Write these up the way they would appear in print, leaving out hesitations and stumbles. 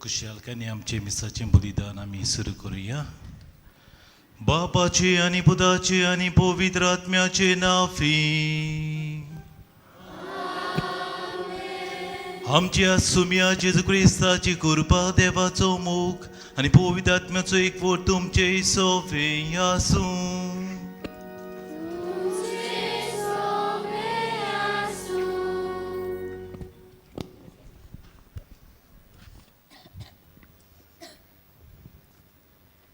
खुशालकाने आमचे मिसाचे बलिदान आम्ही सुरू करूया. बापाचे आणि पुताचे आणि पवित्र आत्म्याचे नावी. आमच्या सुम्या जेजू ख्रिस्ताची कृपा, देवाचो मोग आणि पवित्र आत्म्याचो एकवट तुमचे सोवे आसूं.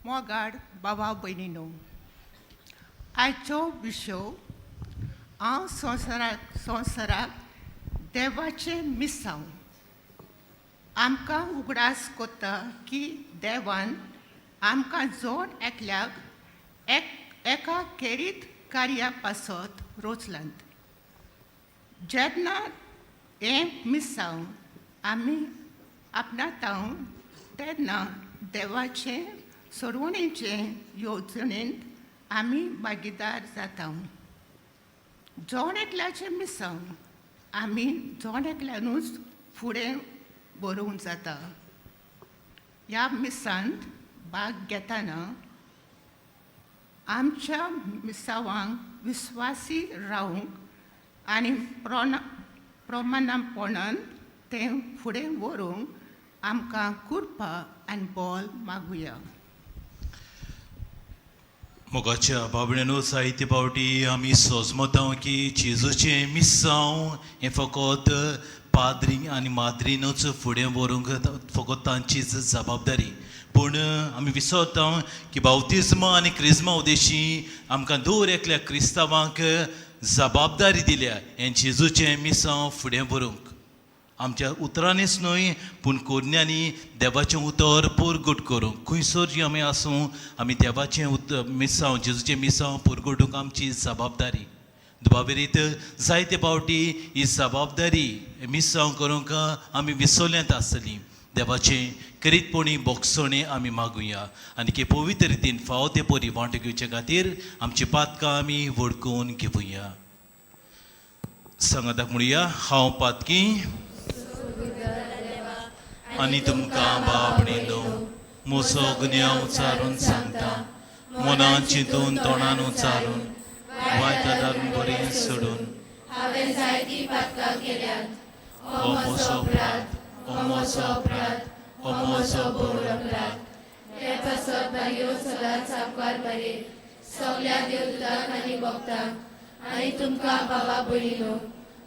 मोगाड बाबा भयणीनो, आयचो विशय हांव संवसाराक देवाचें मिसांव. आमकां उगडास कोत्ता की देवान आमकां जोड एकल्याक एका खेरीत कार्या पासत रोचलांत. जेन्ना हें मिसांव आमी आपणाताव तेन्ना देवाचें सोडवणेचे येवजणेंत आमी भागीदार जाता. जोड एकल्याचें मिसांव आमी जोड एकल्यानूच फुडें व्हरूंक जाता. ह्या मिसांत भाग घेतना आमच्या मिसावांक विस्वासी रावंक आनी प्रमाणपणान तें फुडें व्हरूंक आमकां कृपा आनी बळ मागुया. मोगाच्या बाबड्यानो, साहित्य पावटी आमी सोजमता की जेजूचें मिसांव हें फकत पाद्री आनी माद्रीनूच फुडें व्हरूंक फकत तांचीच जबाबदारी. पूण आमी विसरता की बावतिस्म आनी क्रिस्मा उदेशी आमकां दर एकल्या क्रिस्तांवांक जबाबदारी दिल्या हें जेजूचें मिसांव फुडें व्हरूंक. आमच्या उतरांनीच न्हय पूण कोडण्यांनी देवाचें उतर पुरगूट करूंक. खंयसर जी आमी आसूं आमी देवाचें मिसांव जेजूचें मिसांव पुरगूटूंक आमची जबाबदारी. दुबाबेरीत जायते फावटी ही जबाबदारी मिसांव करूंक आमी विसरल्यांत आसतलीं. देवाचें करीतपणी बोगसणें आमी मागुया आनी की पवित्र रितीन फावो ते परी वांटो घेवचे खातीर आमची पातकां आमी वळखून घेवया. सांगाताक म्हणुया, हांव पातकी आनी तुमकां बाबणेनो म्हजो गुन्यांव उचारून सांगता. मनान चिंतून तोंडान उचारून वायटा दारून बरें सोडून हांवें जायतीं पातकां केल्यात. हो म्हजो अपराध, हो म्हजो अपराध, हो म्हजो बोड अपराध. हे पासत भाग्यो सदांच आमकां बरे सगल्या देवदूतांक आनी भक्तांक आनी तुमकां बाबा भयणीनो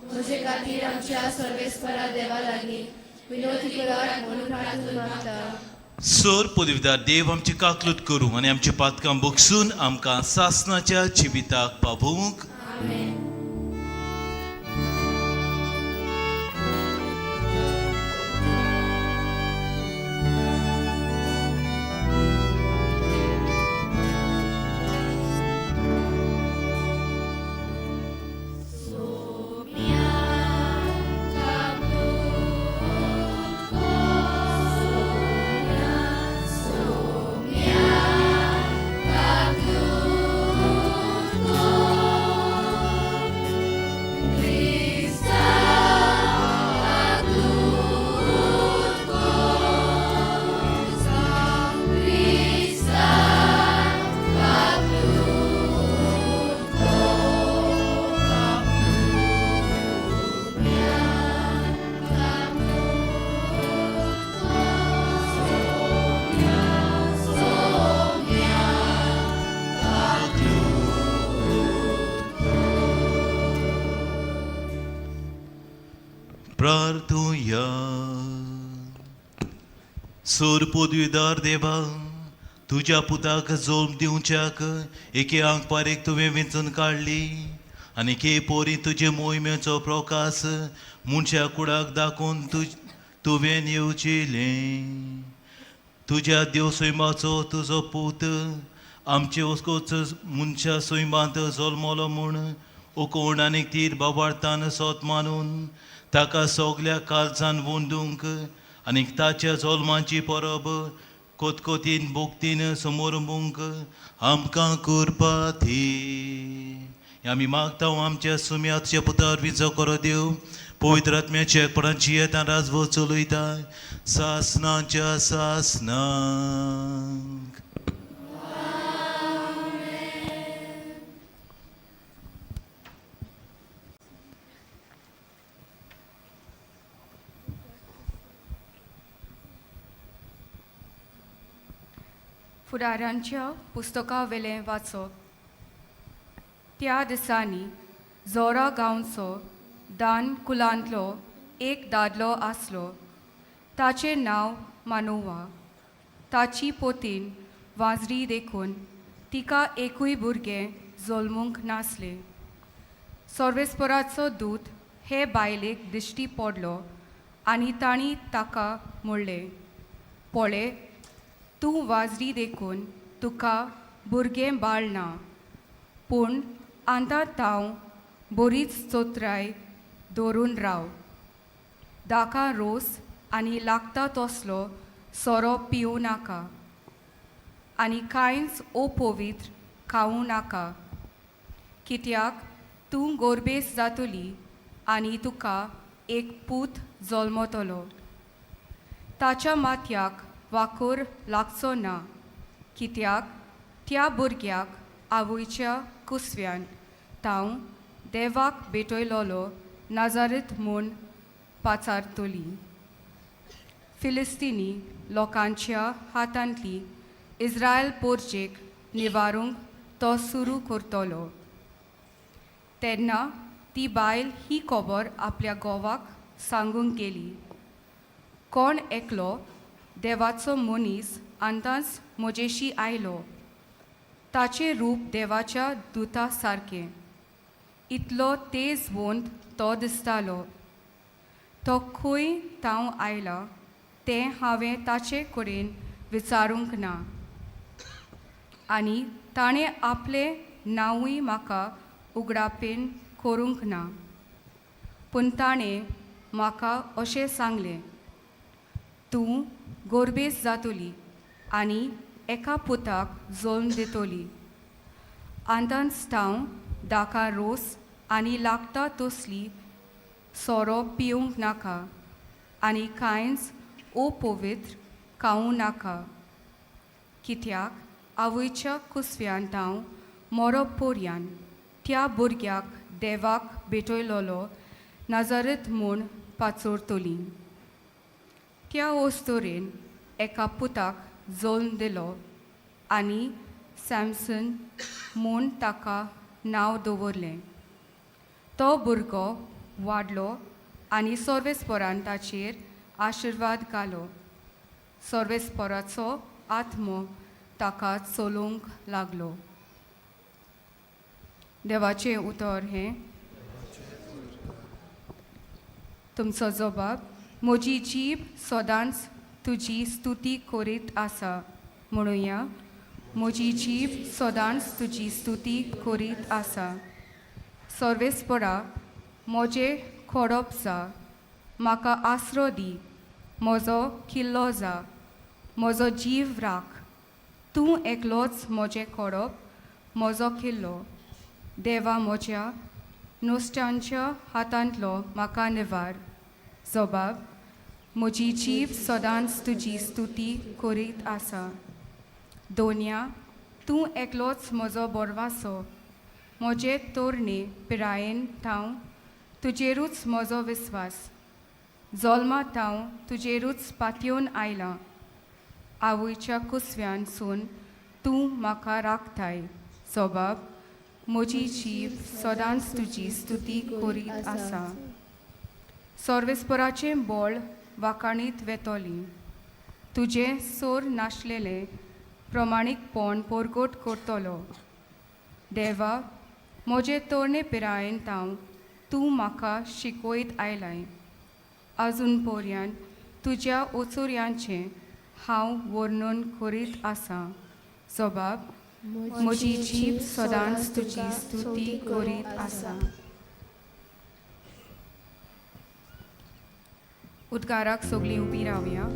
म्हजे खातीर आमच्या सर्वेस्परा देवा लागीं विनोदी करात म्हणून प्रार्थना मागता. सोर पदवीदार देव आमची काकलूत करूं आनी आमच्या पातकां बगसून आमकां सासणाच्या जिविताक पावूंक. आमेन. प्रार्थुया. सोर पदवीदार देवा, तुज्या पुताक जोम दिवच्याक एके आंग पारेक तुवें वेंचून काडली आनी के पोरी तुजे मोहिमेचो प्रकाश मनशा कुडाक दाखोवन तुवें येवचिलें. तुज्या देव सैमाचो तुजो पूत आमचे वस्कोच मनशा सैमांत जल्मलो म्हूण उकोण आनी तीर बाबार्थान सोत मानून ताका सगल्या काळजान वोंदूंक आनी ताच्या जल्माची परब कोतकोतीन भोगतीन समोरबूंक आमकां करपा दी. आमी मागता आमच्या सुम्याच्या पुतार विजो करो देव. पवित्र आत्म्याच्या एकपणाची येता राजभोग चलयता सासनांच्या सासनांक. फुडाऱ्यांच्या पुस्तका वेलें वाचप. त्या दिसांनी जोरा गांवचो दान कुलांतलो एक दादलो आसलो. ताचें नांव मानोवा. ताची पोतीन वाजरी देखून तिका एकूय भुरगें जल्मूंक नासलें. सर्वेस्पराचो दूत हे बायलेक दिश्टी पडलो आनी तांणी ताका म्हणलें, पळय, तूं वाजरी देखून तुका भुरगें बाळ ना, पूण आतां तांव बरीच चोत्राय दवरून राव. दाका रोस आनी लागता तसलो सोरो पिवूं नाका आनी कांयच अपवित्र खावूं नाका, कित्याक तूं गोरबेस जातली आनी तुका एक पूत जल्मतलो. ताच्या माथ्याक वाकूर लागचो ना, कित्याक त्या भुरग्याक आवयच्या कुसव्यान तांव देवाक भेटयलोलो नाजारेत म्हूण पाचारतली. फिलिस्तिनी लोकांच्या हातांतली इस्रायल पोरचेक निवारूंक तो सुरू करतलो. तेन्ना ती बायल ही खबर आपल्या घोवाक सांगूंक गेली. कोण एकलो देवाचो मनीस आतांच म्हजेशी आयलो. ताचें रूप देवाच्या दुता सारकें. इतलो तेज वोंत तो दिसतालो. तो खंय तांव आयला तें हांवें ताचे कडेन विचारूंक ना, आनी ताणें आपलें नांवूय म्हाका उगडापेन करूंक ना. पूण ताणें म्हाका अशें सांगलें, तूं गोरबेस जातली आनी एका पुताक जल्म दितली. आतांच तांव दाका रोस आनी लागता तसली सोरो पिवूंक नाका आनी कांयच अपवित्र खावूं नाका, कित्याक आवयच्या कुसव्यान तांव मरप पर्यान त्या भुरग्याक देवाक भेटयलोलो नाजारेत म्हूण पाचोरतली. त्या वस्तोरेन एका पुताक जल्म दिलो आनी सॅमसन म्हूण ताका नांव दवरलें. तो भुरगो वाडलो आनी सर्वेस्परान ताचेर आशिर्वाद घालो. सर्वेस्पराचो आत्मो ताका चलोवंक लागलो. देवाचें उतर हें. तुमचो जबाब. म्हजी जीब सदांच तुजी स्तुती करीत आसा. म्हणुया, म्हजी जीब सदांच तुजी स्तुती करीत आसा. सर्वेस्परा, म्हजें खोडप जा, म्हाका आसरो दी, म्हजो किल्लो जा, म्हजो जीव राख. तूं एकलोच म्हजें खोडप, म्हजो किल्लो. देवा, म्हज्या नुस्त्यांच्या हातांतलो म्हाका निवार. जबाब. म्हजी जीब सदांच तुजी स्तुती करीत आसा. दोनया, तूं एकलोच म्हजो बोरवासो. म्हजे तोरणे पिरायेन हांव तुजेरूच म्हजो विस्वास. जल्मांत हांव तुजेरूच पातयेवन आयलां. आवयच्या कुसव्यान सून तूं म्हाका राखताय. जबाब. म्हजी जीब सदांच तुजी स्तुती करीत आसा. सर्वेस्पराचें बोळ वाकाणीत वेतोली. तुजें सोर नासलेलें प्रमाणीकपण परगट करतलो. देवा, म्हजे तोरणे पिरायेन हांव तूं म्हाका शिकयत आयलाय. आजून पर्यान तुज्या ओचुऱ्यांचें हांव वर्णन करीत आसां. जबाब. म्हजी जीब सदांच तुजी स्तुती करीत आसा. उद्गाराक सगळीं उबी रावया.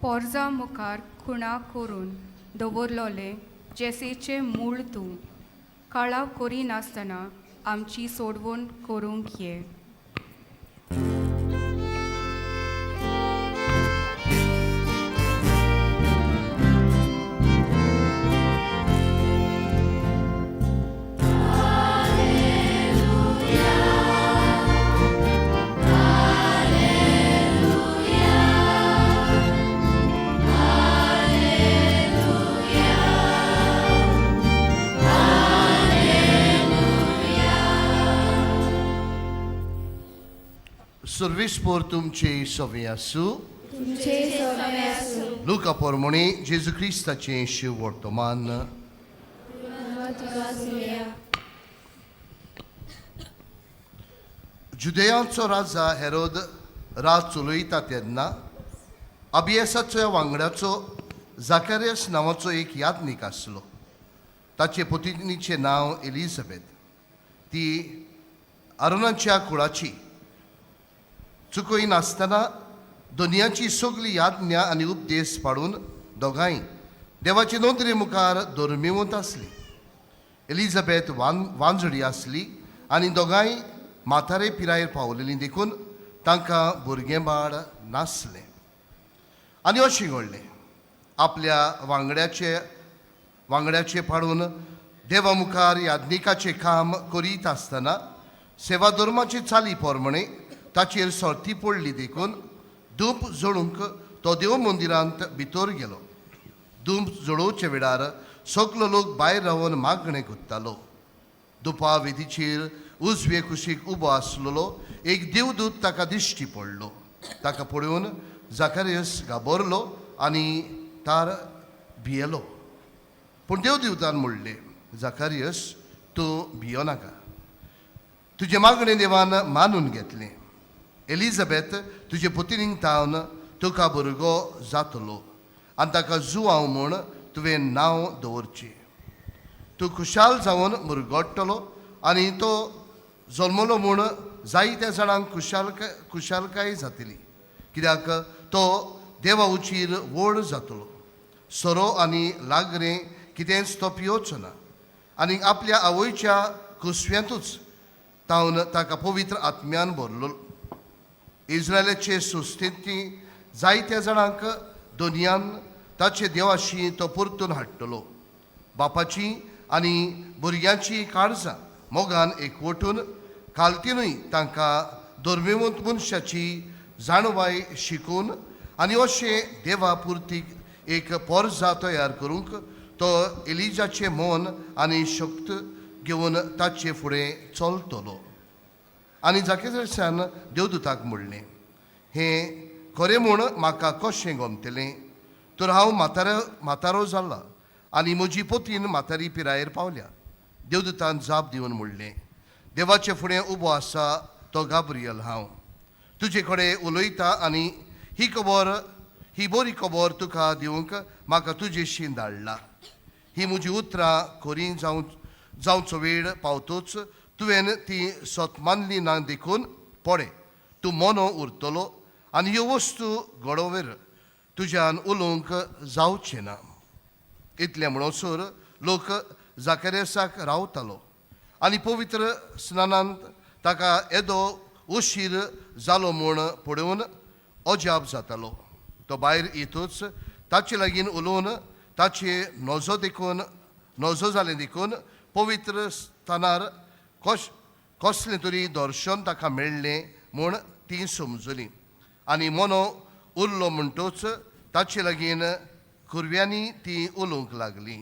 पोरजा मुखार खुणा करून दवरलोले जेसेचे मूळ तूं कळाव करी नासतना आमची सोडवण करूंक ये. Servis por तुमचे सोवे आसूं. तुमचे सोने असो. Luca pormone Gesù Cristaचे शिव वर्तमान. तुका सुया. जुदेयांचो राजा हेरोद राज चलयता तेन्ना अबियासाच्या वांगड्याचो जाकारियास नांवाचो एक याज्ञीक आसलो. ताचे पत्नीचे नांव एलिझाबेथ. ती आरोनाच्या कुळाची. चुकोय नासतना दुनियाची सगळी याज्ञा आनी उपदेश पाडून दोगांय देवाचे नोंदरे मुखार धर्मिवंत आसली. एलिझाबेथ वांजडी आसली आनी दोगांय म्हातारे पिरायेर पावलेलीं देखून तांकां भुरगें बाळ नासलें. आनी अशें घडलें आपल्या वांगड्याचे पाडून देवा मुखार याज्ञिकाचें काम करीत आसतना सेवा धर्माचे चाली पोरमणे ताचेर सर्ती पडली देखून धूप जळूंक तो देव मंदिरांत भितर गेलो. धूप जळोवचे वेळार सगलो लोक भायर रावन मागणें करतालो. धुपा वेदीचेर उजवे कुशीक उबो आसलेलो एक देवदूत ताका दिश्टी पडलो. ताका पळोवन जाकारियास घाबरलो आनी तार भियेलो. पूण देवदूतान म्हणलें, जाकारियास तूं भियो नाका. तुजें मागणें देवान मानून घेतलें. एलिझाबेथ तुजे पत्नीक तावन तुका भुरगो जातलो आनी ताका जुवांव म्हूण तुवें नांव दवरचें. तूं खुशाल जावन मुरगडटलो आनी तो जल्मलो म्हूण जायत्या जाणांक खुशालकाय जातली, कित्याक तो देवा उचीर व्हड जातलो. सोरो आनी लागरें कितेंच तो पियोचो ना आनी आपल्या आवयच्या कुसव्यांतूच तावन ताका पवित्र आत्म्यान भरलो. इस्रायलाचे सुस्थिती जायत्या जाणांक दुनियान ताचे देवाशी तो परतून हाडटलो. बापाची आनी भुरग्यांची काळजां मोगान एकवटून कालतीनूय तांकां धर्मिवंत मनशाची जाणवाय शिकून आनी अशें देवा पुर्तीक एक पोरजा तयार करूंक तो एलिजाचें मन आनी शक्त घेवन ताचे फुडें चलतलो. आनी जाकेरसान देवदूताक म्हणलें, हें खरें म्हूण म्हाका कशें गमतलें, तर हांव म्हातारो जाला आनी म्हजी पत्नीन म्हातारी पिरायेर पावल्या. देवदूतान जाप दिवन म्हणलें, देवाचे फुडें उबो आसा तो गाब्रियल हांव. तुजे कडेन उलयता आनी ही बरी खबर तुका दिवंक म्हाका तुजेशी धाडला. ही म्हजी उतरां खरीं जावचो वेळ पावतोच तुवें ती सतमानली ना देखून पळय, तूं मोनो उरतलो आनी ह्यो वस्तू घडोवेर तुज्यान उलोवंक जावचें ना. इतलें म्हणसर लोक जाकारियासाक रावतालो आनी पवित्र स्नानांत ताका येदो उशीर जालो म्हूण पळोवन अजाप जातालो. तो भायर येतूच ताचे लागीं उलोवन ताचे नजो जालें देखून पवित्र स्थानार कसलें तरी दर्शन ताका मेळ्ळें म्हूण ती समजली आनी मोनो उरलो म्हणटूच ताचे लागीं कुरव्यांनी ती उलोवंक लागली.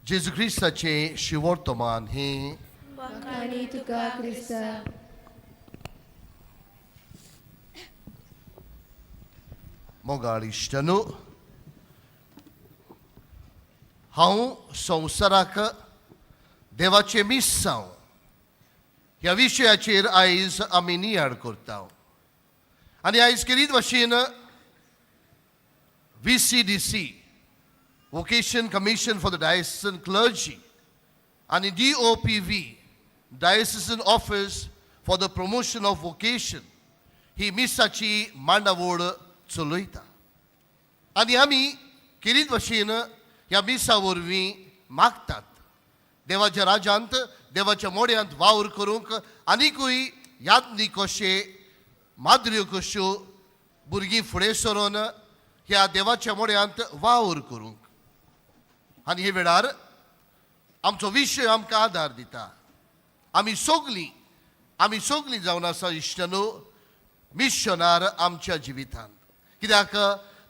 जेजू क्रिस्ताचें शिवर्तमान हें वाखाणी तुका क्रिस्ता. मोगाळ इश्टनू, हांव संवसाराक देवाचें मिस्सांव ह्या विशयाचेर आयज आमी नियाळ करता. आनी आयज केरीत भाशेन VCDC Vocation Commission for the Diocesan Clergy and DOPV Diocesan Office for the Promotion of Vocation ही मिसाची मांडावळ चलयता आनी आमी किरीत भाशेन ह्या मिसा वरवीं मागतात देवाच्या राजांत देवाच्या मोड्यांत वावर करूंक आनिकूय यादनी कशे माद्र्यो कश्यो भुरगीं फुडें सरून ह्या देवाच्या मोड्यांत वावर करूंक आनी हे वेळार आमचो विशय आमकां आदार दिता आमी सोगलीं जावन आसा इश्टनो मिशनार आमच्या जिवितांत कित्याक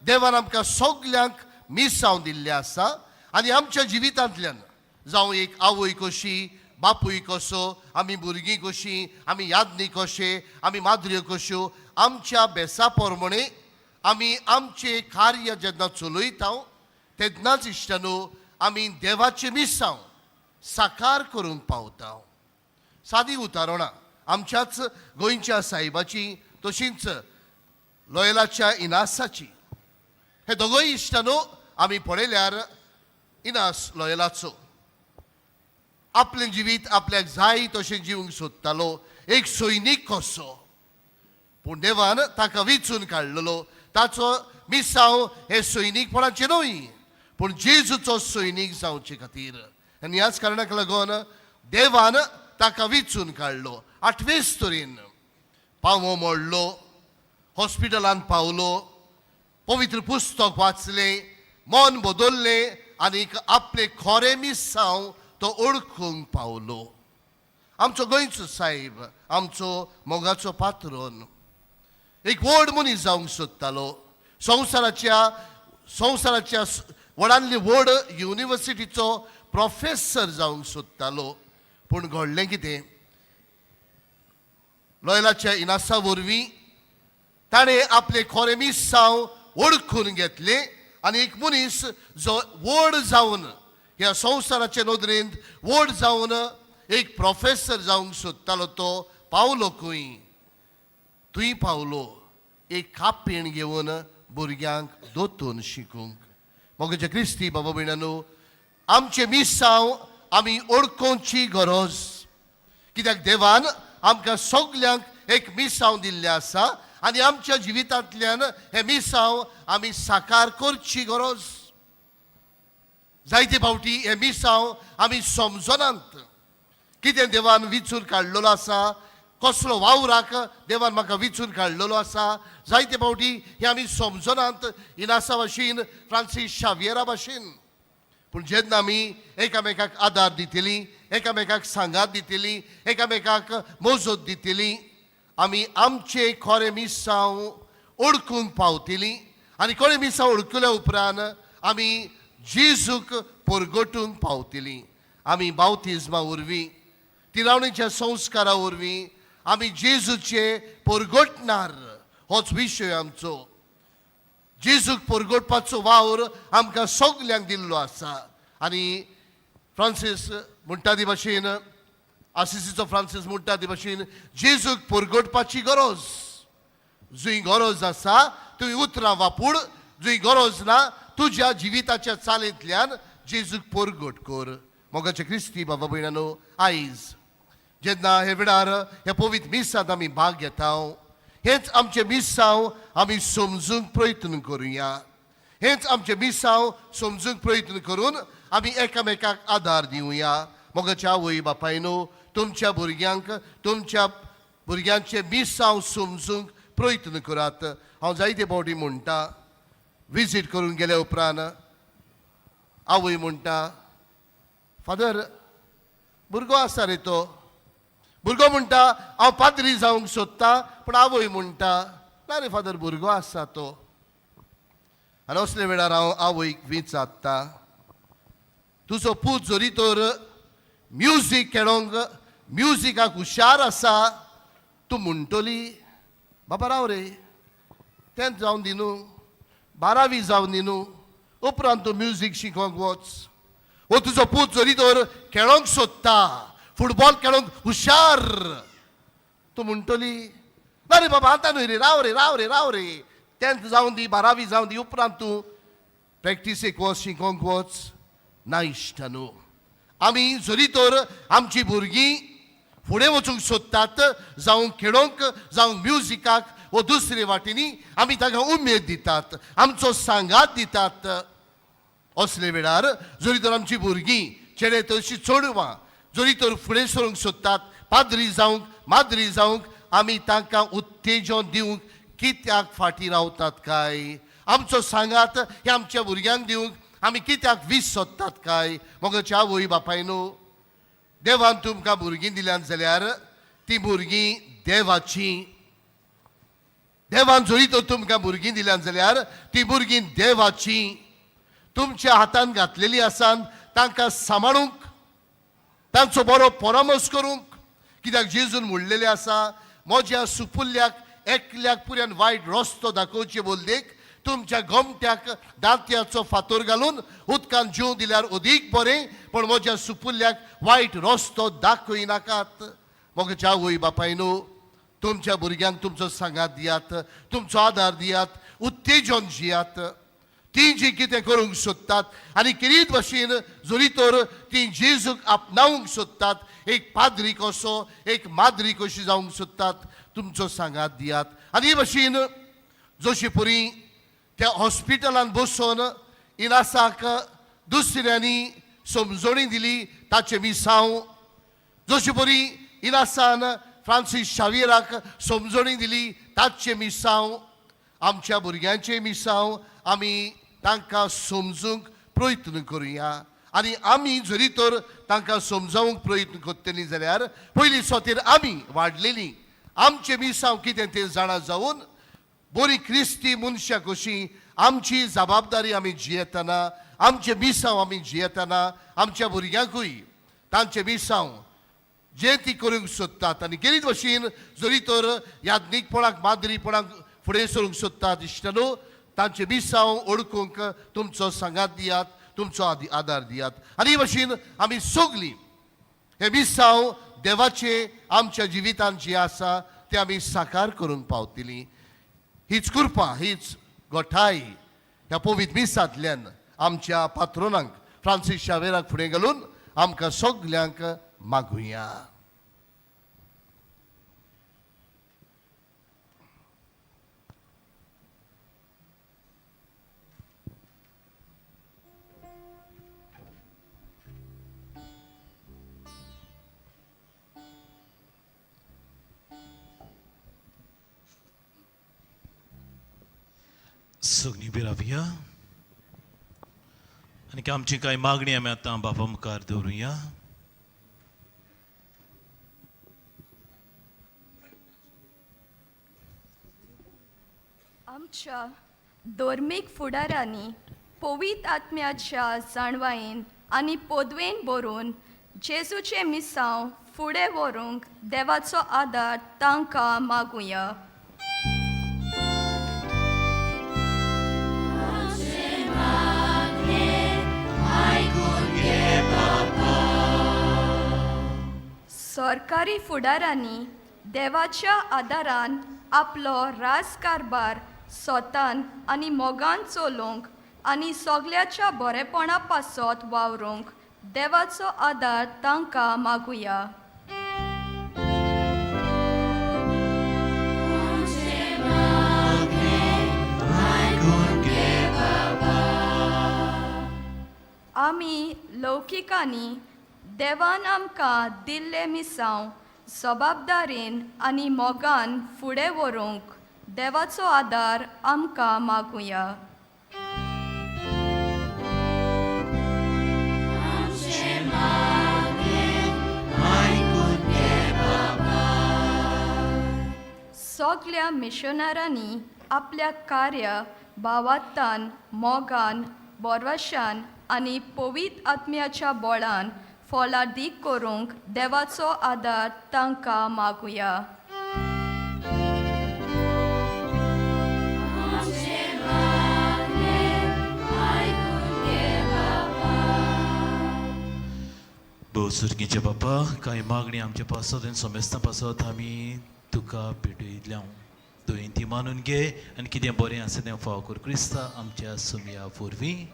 देवान आमकां सगल्यांक मिसांव दिल्लें आसा आनी आमच्या जिवितांतल्यान जावं एक आवय कशी बापूय कसो आमी भुरगीं कशीं आमी यादनी कशे आमी माद्र्यो कश्यो आमच्या बेसा प्रमाणे आमी आमचें कार्य जेन्ना चलयता तेन्नाच इश्टनो आमी देवाचें मिसांव साकार करूंक पावता सादी उदाहरणां आमच्याच गोंयच्या सायबाची तशींच लोयलाच्या इनासाची हे दोगोय इश्टनो आमी पळयल्यार इनास लोयलाचो आपलें जिवीत आपल्याक जाय तशें जिवंक सोदतालो एक सैनीक कसो पूण देवान ताका वेंचून काडलेलो ताचो मिसांव हे सैनीकपणाचें न्हय पूण जेजूचो सैनीक जावचे खातीर आनी ह्याच कारणाक लागून देवान ताका वेंचून काडलो 8वे स्तोरेन पांवो मोडलो हॉस्पिटलांत पावलो पवित्र पुस्तक वाचलें मन बदल्लें आनीक आपले खरें मिसांव तो ओळखूंक पावलो आमचो गोंयचो साहेब आमचो मोगाचो पात्रोन एक व्हड मनीस जावंक सोदतालो संवसाराच्या व्हडांतली व्हड युनिवर्सिटीचो प्रोफेसर जावंक सोदतालो पूण घडलें कितें लोयलाच्या इनासा वरवीं ताणें आपले खरें मिसांव ओळखून घेतलें आनी एक मनीस जो व्हड जावन ह्या संवसाराचे नदरेंत व्हड जावन एक प्रोफेसर जावंक सोदतालो तो पावलो खंय थंय पावलो एक कापीण घेवन भुरग्यांक दोतोन शिकूंक मोगाचे क्रिस्ती बाबा भयणानो आमचे मिसांव आमी ओळखोवची गरज कित्याक देवान आमकां सगल्यांक एक मिसांव दिल्लें आसा आनी आमच्या जिवितांतल्यान हे मिसांव आमी साकार करची गरज जायते फावटी हे मिसांव आमी समजनात कितें देवान विचून काडलेलो आसा कसलो वावराक देवान म्हाका विचून काडलेलो आसा जायते फावटी हे आमी समजनात इनासा भाशेन फ्रांसीस शावियरा भाशेन पूण जेन्ना आमी एकामेकाक आदार दितलीं एकामेकाक सांगात दितलीं एकामेकाक मोजत दितलीं आमी आमचे खरें मिसांव ओळखूंक पावतलीं आनी खरें मिसांव ओळखल्या उपरांत आमी जेजूक परगटूंक पावतलीं आमी बावतिजमा वरवीं तिरावणेच्या संस्कारा वरवीं आमी जेजूचे परगटणार होच विशय आमचो जेजूक परगटपाचो वावर आमकां सगल्यांक दिल्लो आसा आनी फ्रांसीस म्हणटा ती भाशेन आसिसीचो फ्रांसीस म्हणटा ती भाशेन जेजूक परगटपाची गरज जंय गरज आसा थंय उतरां वापूड जंय गरज ना तुज्या जिविताच्या चालींतल्यान जेजूक परगट कर मोगाचे क्रिस्ती बाबा भयणानो आयज जेन्ना हे वेळार हे पवित्र मिसांत आमी भाग घेता हेच आमचे मिसांव आमी समजूंक प्रयत्न करुया हेच आमचे मिसांव समजूंक प्रयत्न करून आमी एकामेकाक आदार दिवया मोगाच्या आवय बापायनो तुमच्या भुरग्यांचे मिसांव समजूंक प्रयत्न करात हांव जायते फावटी म्हणटा विजीट करून गेल्या उपरांत आवय म्हणटा फादर भुरगो आसा रे तो भुरगो म्हणटा हांव पाद्री जावंक सोदता पूण आवय म्हणटा ना रे फादर भुरगो आसा तो आनी असले वेळार हांव आवयक विचारता तुजो पूत जरी तर म्युजीक खेळोंक म्युजिकाक हुशार आसा तूं म्हणटली बाबा राव रे 10th जावन दी न्हू 12वी जावन दी न्हू उपरांत तूं म्युजीक शिकोवंक वच वो तुजो पूत जरी तर खेळोंक सोदता फुटबॉल खेळोंक हुशार तूं म्हणटली ना रे बाबा आतां न्हय रे राव रे 10th जावन दी 12वी जावन दी उपरांत तूं प्रॅक्टीसेक वच शिकोवंक वच ना इश्टानो आमी जरी तर आमची भुरगीं फुडें वचूंक सोदतात जावं खेळोंक जावं म्युजिकाक व दुसरे वाटेनी आमी ताका उमेद दितात, आमचो सांगात दितात. असले वेळार जरी तर आमची भुरगीं चेडे तशी चोडवां जरी तर फुडें सरूंक सोदतात, पाद्री जावंक माद्री जावंक, आमी तांकां उत्तेजन दिवंक कित्याक फाटीं रावतात काय? आमचो सांगात हे आमच्या भुरग्यांक दिवंक आमी कित्याक वीस सोदतात काय? मोगाच्या आवय बापायनो, देवान तुमकां भुरगीं दिल्यात जाल्यार ती भुरगीं देवाची. देवान जरी तर तुमकां भुरगीं दिल्यात जाल्यार ती भुरगीं देवाची. तुमच्या हातान घातलेली आसात तांकां सांबाळूंक, तांचो बरो परामर्श करूंक. कित्याक जेजून म्हणलेलें आसा, म्हज्या सुपुल्ल्याक एकल्याक पुऱ्यान वायट रस्तो दाखोवचे बोलदेक तुमच्या गोमट्याक दांत्याचो फातर घालून उदकान जीव दिल्यार अदीक बरें, पण म्हज्या सुपुल्ल्याक वायट रस्तो दाखयनाकात. मोगाच्या आवय बापायनो, तुमच्या भुरग्यांक तुमचो सांगात दियात, तुमचो आदार दियात, उत्तेजन दियात. ती जी कितें करूंक सोदतात आनी किरीत भाशेन जरी तर ती जेजूक आपणावंक सोदतात, एक पाद्री कसो, एक माद्री कशी जावंक सोदतात, तुमचो सांगात दियात. आनी हे भाशेन जशी परी त्या हॉस्पिटलान बसून इनासाक दुसऱ्यांनी समजणी दिली ताचे मिसांव, जशी परी इनासान फ्रांसीस शावेराक समजणी दिली ताचे मिसांव, आमच्या भुरग्यांचे मिसांव आमी तांकां समजूंक प्रयत्न करुया. आनी आमी जरी तर तांकां समजावंक प्रयत्न करतलीं जाल्यार पयलीं स्वतेर आमी वाडलेलीं आमचे मिसांव कितें तें जाणा जावन बरी क्रिस्ती मनशां कशीं आमची जबाबदारी आमी जियेतना, आमचे मिसांव आमी जियेतना आमच्या भुरग्यांकूय तांचे मिसांव जे ती करूंक सोदतात आनी केरीत भाशेन जरी तर याज्ञीकपणाक माद्रीपणाक फुडें सरूंक सोदतात इश्टनो, तांचे मिसांव ओळखूंक तुमचो सांगात दियात, तुमचो आदार दियात. आनी हे भाशेन आमी सगलीं हे मिसांव देवाचे आमच्या जिवितांत जे आसा ते आमी साकार करूंक पावतलीं. हीच कृपा, हीच गोठाय ह्या पवित्र मिसांतल्यान आमच्या पात्रोनांक फ्रांसीस शावेराक फुडें घालून आमकां सगल्यांक मागुया. सगळीं बी रावया आनी आमची कांय मागणी आमी आतां बापा मुखार दवरुया. आमच्या धर्मीक फुडाऱ्यांनी पवित्र आत्म्याच्या जाणवायेन आनी पोदवेन बरोवन जेजूचे मिसांव फुडें व्हरूंक देवाचो आदार तांकां मागुया. सरकारी फुडाऱ्यांनी देवाच्या आदारान आपलो राजकारभार स्वतान आनी मोगान चलोवंक आनी सगल्याच्या बरेपणा पासत वावरूंक देवाचो आदार तांकां मागुया. आमी लौकिकांनी देवान आमकां दिल्ले मिसांव जबाबदारेन आनी मोगान फुडें व्हरूंक देवाचो आदार आमकां मागुया. सगल्या मिशनरांनी आपल्या कार्य भावार्थान मोगान बोरवाशान आनी पवित्र आत्म्याच्या बळान फलादीक करूंक देवाचो आदार तांकां मागुया. सुरगीचे बापा, कांय मागणी आमचे पासत आनी समेस्तां पासत आमी तुका भेटयल्या. तुवें ती मानून घे आनी कितें बरें आसा तें फाव कर क्रिस्ता आमच्या सुमया वरवीं.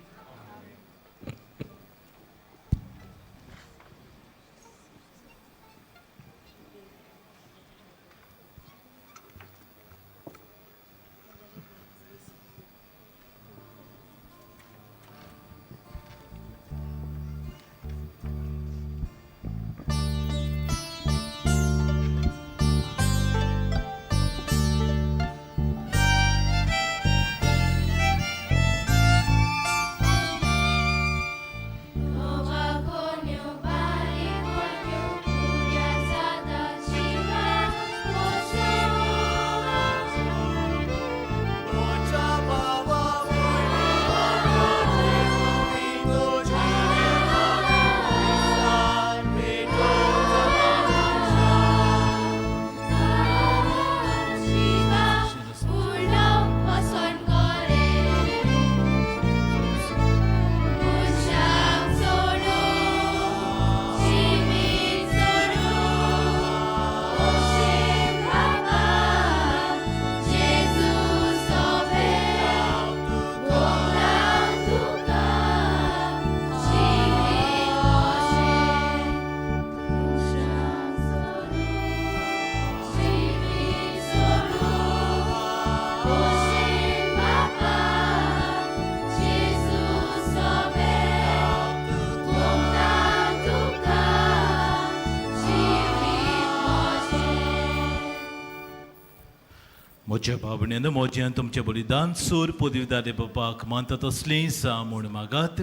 म्हज्या भावनेन मोज्यान तुमचें बलिदान सोर पदवीदार बापाक मानता तसलीं सा म्हूण मागात.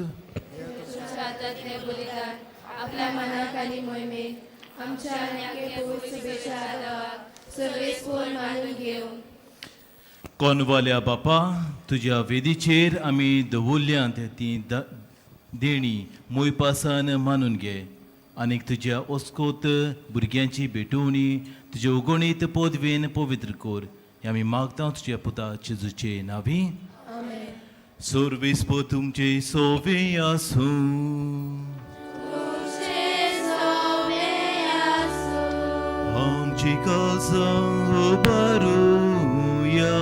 हातांतलें बलिदान आपल्या मनाक आनी मोहिमेक आमच्या आनी शुभेच्छा आदाराक सर्वेस्पोर मानून घेवं. कोनवाल्या बापा तुज्या वेदीचेर आमी दवरल्यांत ती देणी मोयपासान मानून घे आनीक तुज्या ओस्कोत भुरग्यांची भेटवणी तुज्या उगोणीत पदवेन पवित्र कोर हें आमी मागता तुज्या पुता जेजूचे नांवी. सर्वेस्प तुमचे सोवे आसूं आमची काळजां उबारुया.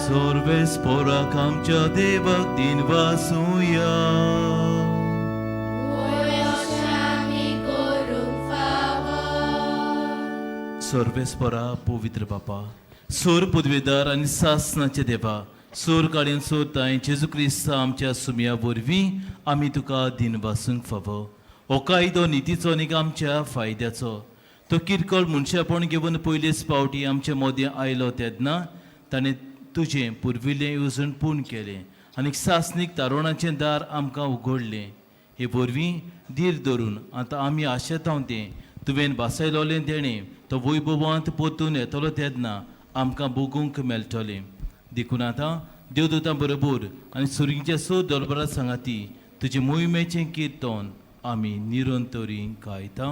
सर्वेस्पोराक आमच्या देवाक दिन वासुया. सर्वेस्परा पवित्र बापा सोर पदवेदार आनी सासनाचे देवा सोर काडून सोर ताय जेजू क्रिस्त आमच्या सुमया वरवीं आमी तुका दिन वासूंक फावो. हो कायदो नितीचो आनीक आमच्या फायद्याचो. तो किरकोळ मनशापण घेवन पयलेच फावटी आमच्या मदें आयलो तेन्ना ताणें तुजें पुर्विल्लें येवजण पूर्ण केलें आनीक सासनीक तारुणाचें दार आमकां उगडलें. हे वरवीं धीर धरून आतां आमी आशेतांव तें तुवें बासयलोलें देणें तो वैभवांत परतून येतलो तेन्ना आमकां भोगूंक मेळटलें. देखून आतां देवदूतां बरोबर आनी सुर्गीच्या सो दरबारा सांगाती तुजे मोहिमेचें किर्तन आमी निरंतरी गायता.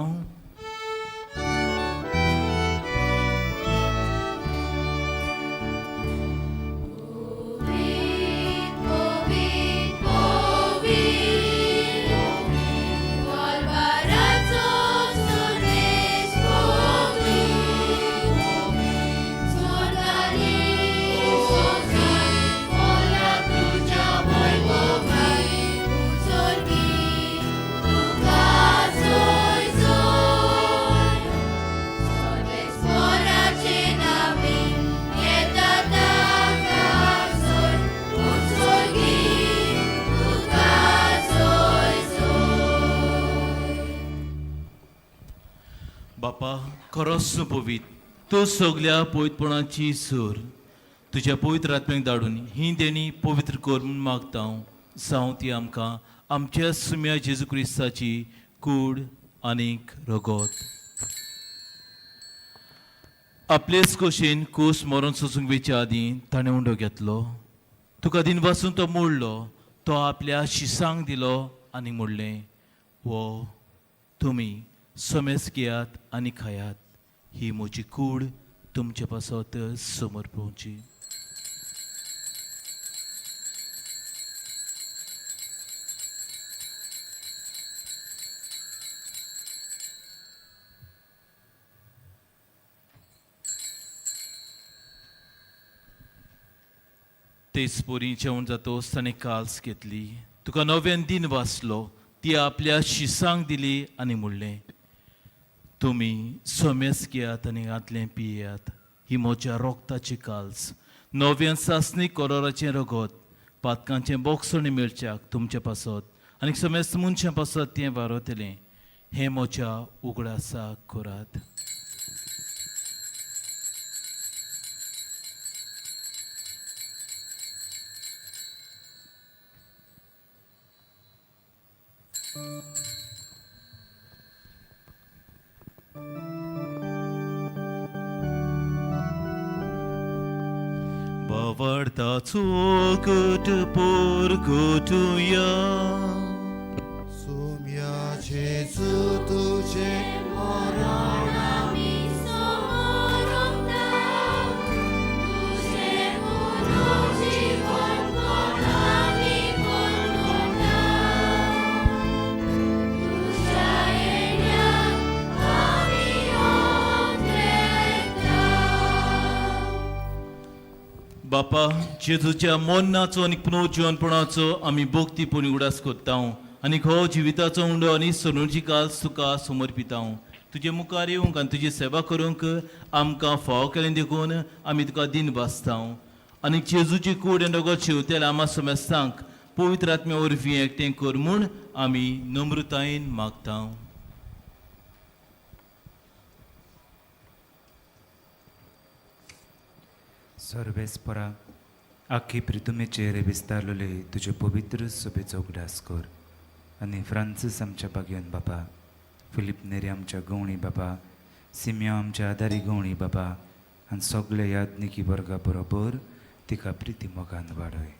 बापा खरोच पवित तूं सगल्या पवित्रपणाची सोर तुज्या पवित्र आत्म्याक धाडून ही देणी पवित्र कर म्हूण मागता. जावं ती आमकां आमच्या सुम्या जेजू क्रिस्ताची कूड आनीक रगत. आपलेच खोशेन कूस मरण सोसूंक वेच्या आदीं ताणें उंडो घेतलो. तुका दिन वासून तो मोडलो. तो आपल्या शिसांक दिलो आनी म्हणलें वो तुमी समेस घेयात आनी खायात. ही म्हजी कूड तुमचे पासत समोर पोवची. तेच पोरी जेवण जातोच ताणें काल्स घेतली. तुका नव्यान दिन वाचलो. ती आपल्या शिसांक दिली आनी म्हणलें तुमी सोमेस घेयात आनी आदलें पियेयात. ही म्हज्या रोगताची काल्स नव्यान सासणीक करोराचें रगत पातकांचें बोगसण मेळच्याक तुमच्या पासत आनी सोमेस मनशां पासत तें वारयतलें. हें म्हज्या उगडासाक करात. Bavartaco good por gotuya. Sumia Jesu tuce बापा जेजूच्या मोन्नाचो आनी पुनर्जीवनपणाचो आमी भोक्तीपणी उडास करता आनी हो जिविताचो उंडो आनी सणूची काल्स तुका समर्पिता. तुजे मुखार येवंक आनी तुजी सेवा करूंक आमकां फाव केलें देखून आमी तुका दिन भासता. आनी जेजूची कूड आनी रगत शिवतेल्या आमा समेस्तांक पवित्र आत्म्या वरवीं एकटें कर म्हूण आमी नम्रतायेन मागता. सर्वेस्परा आख्खी पृथ्वीचेर विस्तारलेले तुजे पवित्र सभेचो उगडास कर आनी फ्रांसीस आमच्या बागेन बाबा, फिलीप नेरे आमच्या गवणी बाबा, सिमिया आमच्या आदारी गवणी बाबा आनी सगळे याज्ञिकी वर्गा बरोबर तिका प्रिती मोगान वाडय.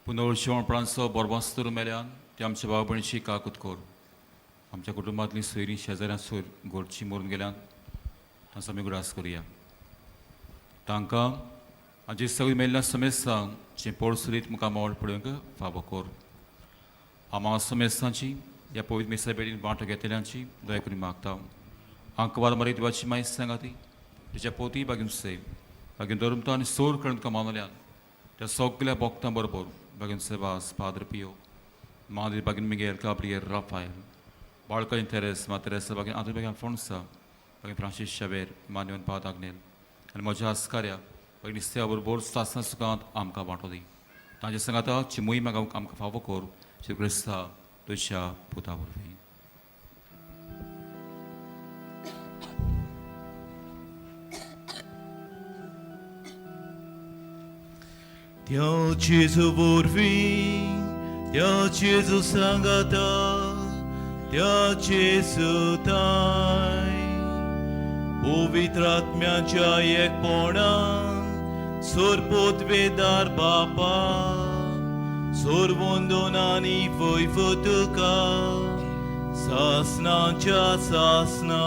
पुनर्शिवणपणांचो बरबास्तूर मेल्यान ते आमच्या भाव भयणीची काकूत कोर. आमच्या कुटुंबांतली सोयरी शेजाऱ्यां सोयर घरची मरून गेल्यान तांचो आमी उगडास करुया. तांकां हाजी सगळी मेल्ल्या समेस्तांक जे पडसुलीत मुखार मोड पडूंक फावो कोर. आमा समेस्तांची ह्या पवित्र मिसा बेडीन वांटो घेतल्यांची दया करून मागता. आंकवाद मरे देवाची माहिती सांगाती तिच्या पोती बागेन सेव बागेन धर्मता आनी सोर करून कमावल्यान त्या सगळ्या भक्तां बरोबर बागेन सेवास पाद्र पियो मादी बागेन मिगेल गाब्रिएल राफायल बाळकाईन तेरेस मा तेरेसा बागेन आदर बागेन फोन्सा बागेन फ्रांसीस शावेर मान्यवन पाद आग्नेल आनी म्हज्या आस्कार्या बागेन इस्त्या बरोबर सासना सुखांत आमकां वांटो दी. तांचे सांगाता चिमूय म्हाका आमकां फावो कोर श्री क्रिस्ता तुज्या पुता वरवीं. Teu Jesu vorvim, Teu Jesu sangata, Teu Jesu tai. Povitratmyaच्या एकपणान सोरपोतवेदार बापा, सोरवंदनानी वैभव तुका, सासनाच्या सासना.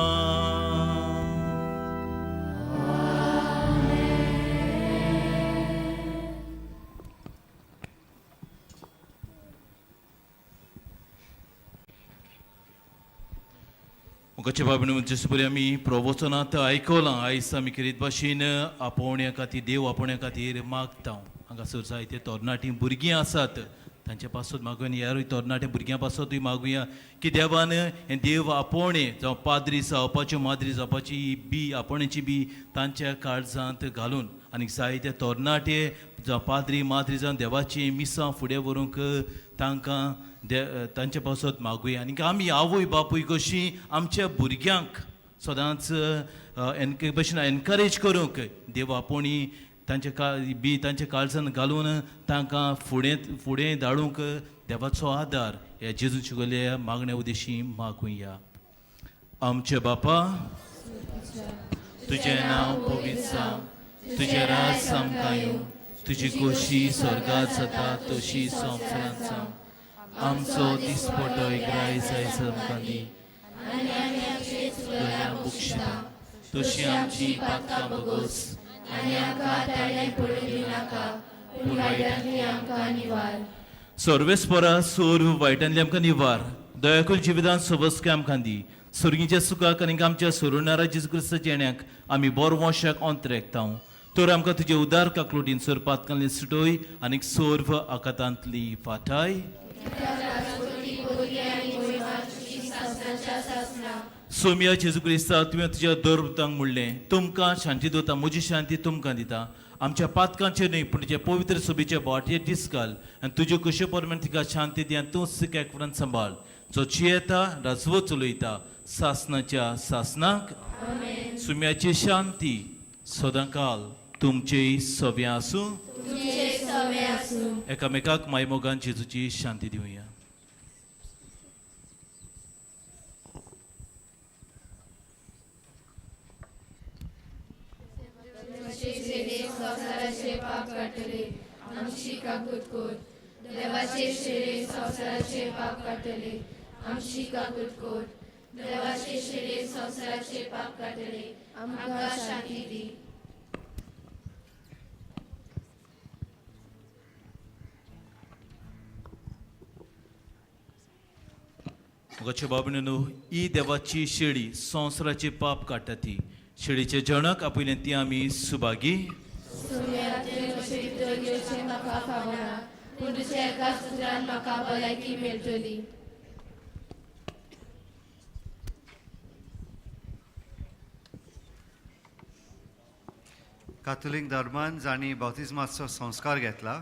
मुखाचे बाबीन जशे आमी प्रवचनांत आयकलां आयज आमी कितें भाशेन आपोवण्या खातीर देव आपोवण्या खातीर मागता. हांगासर जायते तरणाटीं भुरगीं आसात तांचे पासत मागूया ह्या तरणाट्या भुरग्यां पासतूय मागुया की देवान हें देव आपोवणें जावं पाद्री जावपाच्यो माद्री जावपाची बी आपोवणेची बी तांच्या काळजांत घालून आनी जायते तरणाटे जावं पाद्री माद्री जावन देवाची मिसां फुडें व्हरूंक तांकां तांचे पासत मागुया. आनी आमी आवय बापूय कशीं आमच्या भुरग्यांक सदांच भशेन एनकरेज करूंक देव आपोवणी तांच्या काळजान घालून तांकां फुडें धाडूंक देवाचो आदार ह्या जेजून शिकयल्या मागण्या उद्देशी मागुया. आमचे बापा, तुजें नांव पवित्र जावं, तुजें राज आमकां येवं, तुजी खोशी स्वर्गांत जाता तशी संवसारांत जावं. आमचो दिसपटो आयज आमकां दी बक्षिता तशी आमची पातकां बगोस आनी आमकां ताळ्यान पडूंक दिनाका पूण वायटांतली आमकां निवार. सर्वेस्परा सोर वायटांतली आमकां निवार. दयाकूल जिवितांत सबस्के आमकां दी. सर्गीच्या सुखाक आनी आमच्या सोरुणारा जेजू क्रिस्ताच्या येण्याक आमी बरो वंशाक अंतरेकतांव. तर आमकां तुजे उदार काकलोटीन सोर पातकांतली सुटोय आनी सोर्व आकातांतली फाटाय. सोम्या जेजू क्रिस्ता तुवें तुज्या दरवतांक म्हणलें तुमकां शांती दवरता, म्हजी शांती तुमकां दिता. आमच्या पातकांचेर न्हय पूण तुज्या पवित्र सोबीच्या बोटयेर दीस घाल आनी तुज्यो कशे परमेन तिका शांती दी आनी तूंच केकरान सांबाळ. जो जियेता राजवो चलयता सासनाच्या सासनाक. सुम्याची शांती सदांकाल तुमचेय सव्या आसूं. एकामेकाक मायमोगान जेजूची शांती दिवया. संवसाराचे पाप काडटले आमची काकूत कोर. देवाचे शेरे संवसाराचे पाप काडटले आमची काकूत कोर. देवाचे शेरे संवसाराचे पाप काडटले आमकां शांती दी. मुगाचे बाबणेनो ही देवाची शेळी संवसाराचे पाप काडटा ती. शेळीचे जनक आपयलें ती आमी सुभागी. म्हाका फावना पूण तुज्या एका सुत्रान म्हाका भलायकी मेळटली. कातोलीक धर्मान जाणी बावतिजमाचो संस्कार घेतला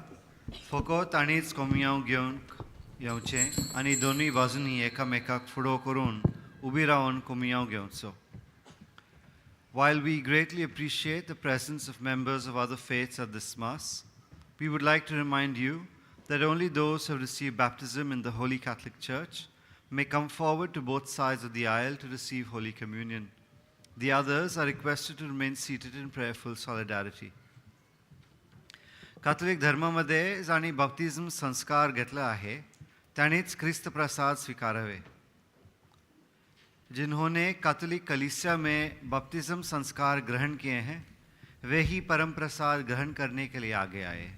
फकत ताणीच कोमयाव घेवन येवचें आनी दोनूय बाजूंनी एकामेकाक फुडो करून उबी रावन कुमियांव घेवचो. While we greatly appreciate the presence of members of other faiths at this Mass, we would like to remind you that only those who have received baptism in the Holy Catholic Church may come forward to both sides of the aisle to receive Holy Communion. The others are requested to remain seated in prayerful solidarity. Catholic धर्मामध्ये जाणी बप्तिझम संस्कार घेतला आहे त्यांनीच ख्रिस्त प्रसाद स्वीकारावे. जिन्होंने Catholic कलीसिया में बपतिस्म संस्कार ग्रहण किए हैं वे ही परम प्रसाद ग्रहण करने के लिए आगे आए.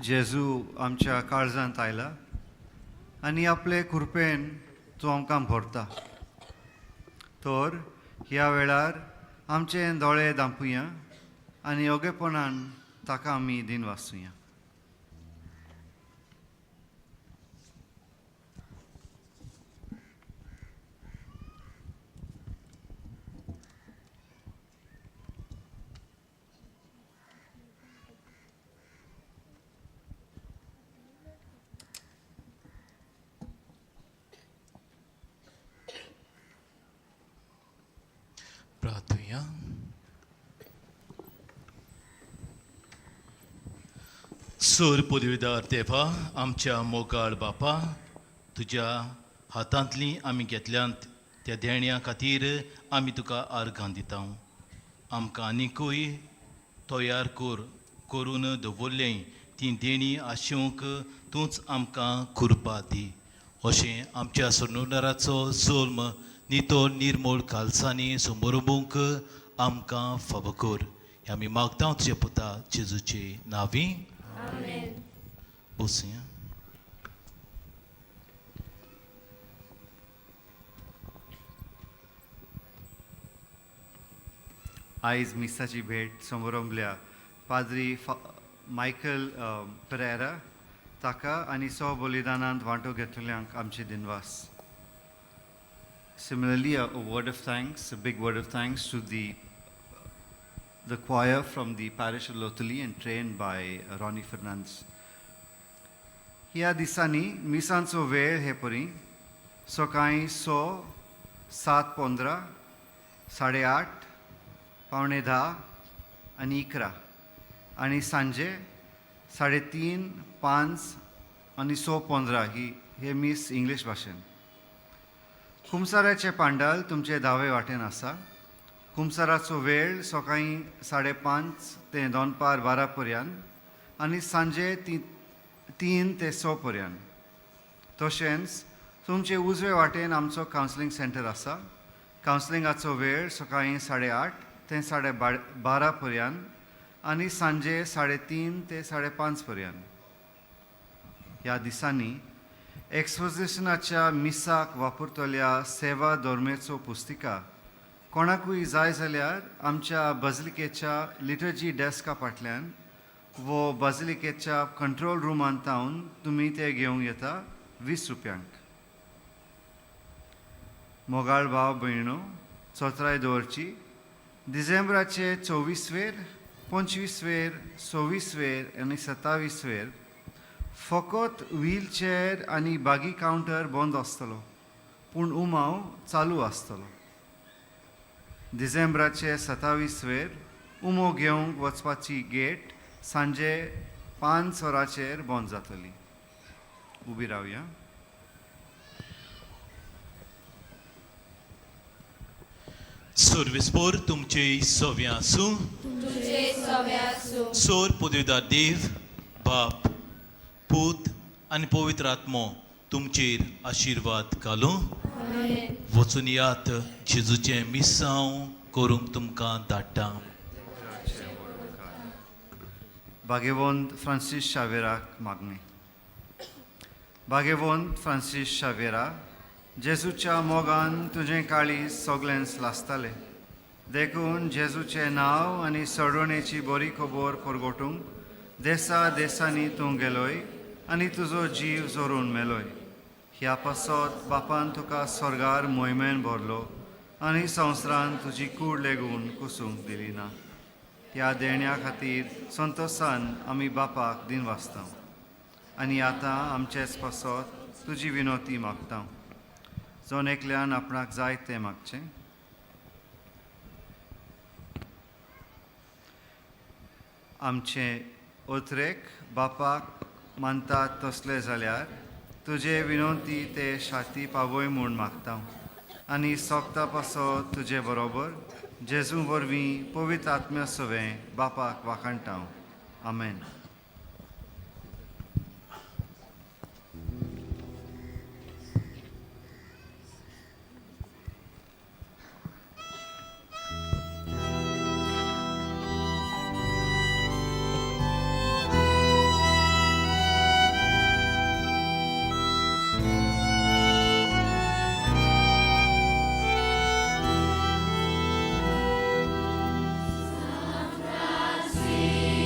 जेजू आमच्या काळजांत आयला आनी आपले कृपेन तूं आमकां भरता. तर ह्या वेळार आमचे दोळे धांपुया आनी ओगेपणान ताका आमी दिन वाचुया. प्रार्थूया. सोर पदवीदार देवा, आमच्या मोगाळ बापा, तुज्या हातांतली आमी घेतल्यांत त्या देण्या खातीर आमी तुका आर्गां दिता. आमकां आनिकूय तयार करून दवरलें ती देणी आशेवंक तूंच आमकां कृपा दी. अशें आमच्या सोनुराचो जल्म नितोळ निर्मळ खालसांनी समोरबूंक आमकां फावो कर. हें आमी मागता तुजे पुता जेजूचे नांवी. बसुया. आयज मिसाची भेट समोरंबल्या पाद्री मायकल पेरेरा ताका आनी सो बलिदानांत वांटो घेतल्यांक आमचे दिनवास. Similarly, a word of thanks, a big word of thanks to the choir from the parish of Lotuli and trained by Ronnie Fernandez. ह्या दिसांनी मिसांचो वेळ हे परी सकाळीं 6, 7:15, 8:30, 9:45 आनी 11 आनी सांजे 3:30, 5 आनी 6:15 हे मीस इंग्लीश भाशेन. खुमसाराचे पांडाल तुमचे दावे वाटेन आसा. खुमसाराचो वेळ सकाळीं 5:30 ते 12 पर्यंत आनी सांजे 3 ते 6 पर्यंत. तशेंच तुमचे उजवे वाटेन आमचो कावन्सिलींग सेंटर आसा. कावन्सिलिंगाचो वेळ सकाळीं 8:30 ते 12:30 पर्यंत आनी सांजे 3:30 ते 5:30 पर्यंत. ह्या दिसांनी एक्सपोजिशनाच्या मिसाक वापरतल्या सेवा धोर्मेचो पुस्तिका कोणाकूय जाय जाल्यार आमच्या बझिलिकेच्या लिटर्जी डेस्का फाटल्यान वो बझिलिकेच्या कंट्रोल रुमांत जावन तुमी ते घेवंक येता 20 रुपयांक. मोगाळ भाव भयणो, चोत्राय दवरची. डिसेंबराचे 24वेर, 25वेर, 26वेर आनी 27वेर फकत व्हीलचेअर आनी बागी कावंटर बंद आसतलो पूण उमाव चालू आसतलो. डिसेंबराचे 27वेर उमो घेवंक वचपाची गेट सांजे 5 वरांचेर बंद जातली. उबी रावया. Sorvispor तुमचे सोव्या आसूं. तुझे सव्या आसूं. सोर पदवीदार देव, बाप, पूत आनी पवित्र आत्मो तुमचेर आशिर्वाद घालूं. वचून यात जेजूचें मिसांव करूंक तुमकां धाडटा. भाग्यवंत फ्रांसीस शावेराक मागणी. भाग्यवंत फ्रांसीस शावेरा, जेजूच्या मोगान तुजें काळीज सगळ्यांस लासतालें. देखून जेजूचें नांव आनी सडवणेची बरी खबर परगोटूंक देसा देसांनी तूं गेलोय आनी तुजो जीव जोरून मेलोय. ह्या पासत बापान तुका स्वर्गार मोहिमेन भरलो आनी संवसारान तुजी कूड लेगून कुसूंक दिली ना. ह्या देण्या खातीर संतोशान आमी बापाक दिनवासता आनी आतां आमचेच पासत तुजी विनोती मागता. जोन एकल्यान आपणाक जाय तें मागचें. आमचे ओत्रेक बापाक मानतात तसले जाल्यार तुजे विनोती ते शाती पावय म्हूण मागता आनी सोगता पासत तुजे बरोबर जेजू वरवीं पवित्र आत्म्या सवें बापाक वाखाणटा. आमेन. Francis,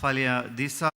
फाल्यां दिसा